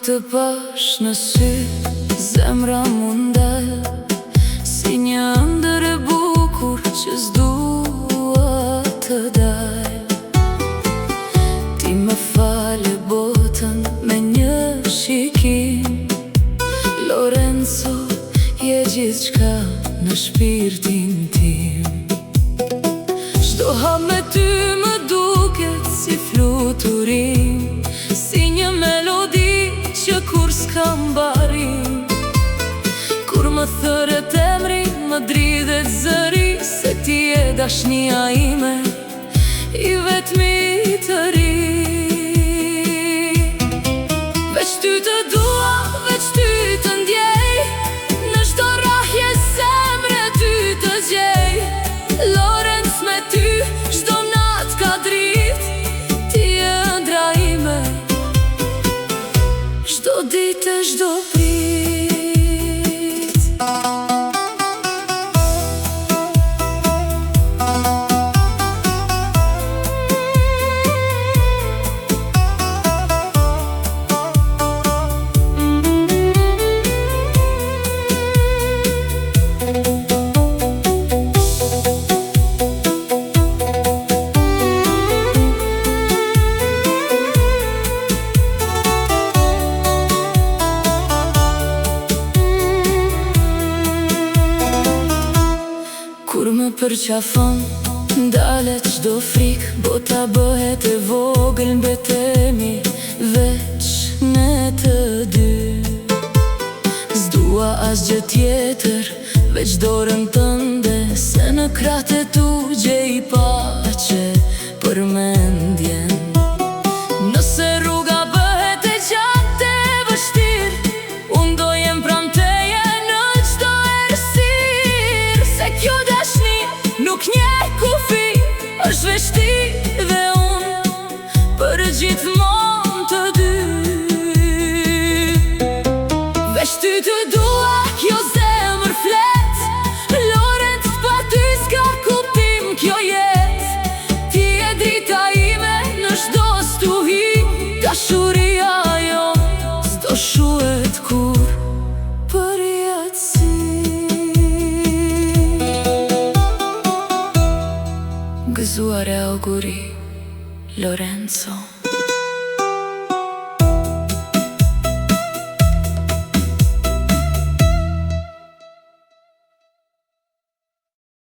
të pash në sy, zemra mundel si një ëndër e bukur që s'dua të dal. Ti më fale botën me një shikim, Lorenzo, je gjithçka në shpirtin tim. Çdo hap me ty më duket si fluturim, si një melodi që kur s'ka mbarim. Kur më thërret emri, më dridhet zëri, se ti je dashnia ime, i vetmi të ri. Veç ty të dua, veç ty të ndjej, në çdo rrahje zemre ty të gjej. Lorenz, me ty çdo nat ka dritë, ti je ëndra ime, çdo ditë e çdo prit. Kur më përqafon, ndalet çdo frik, bota bëhet e vogël, mbetemi veç ne të dy. S'dua asgjë tjetër, veç dorën tënde, se në krahët e tu gjej paqe për mendjen. Nëse rruga bëhet e gjatë e vështirë, unë do jem pranë teje në çdo errësirë. Se kjo dashni nuk njeh kufi, është veç ti dhe unë për gjithmonë të dy. Veç ty të dua, kjo zemër flet, Lorenz, pa ty s'ka kuptim kjo jetë. Ti je drita ime në çdo stuhi, dashuria jo s'do shuhet kur për jatësi. Gëzuar e auguri, Lorenzo.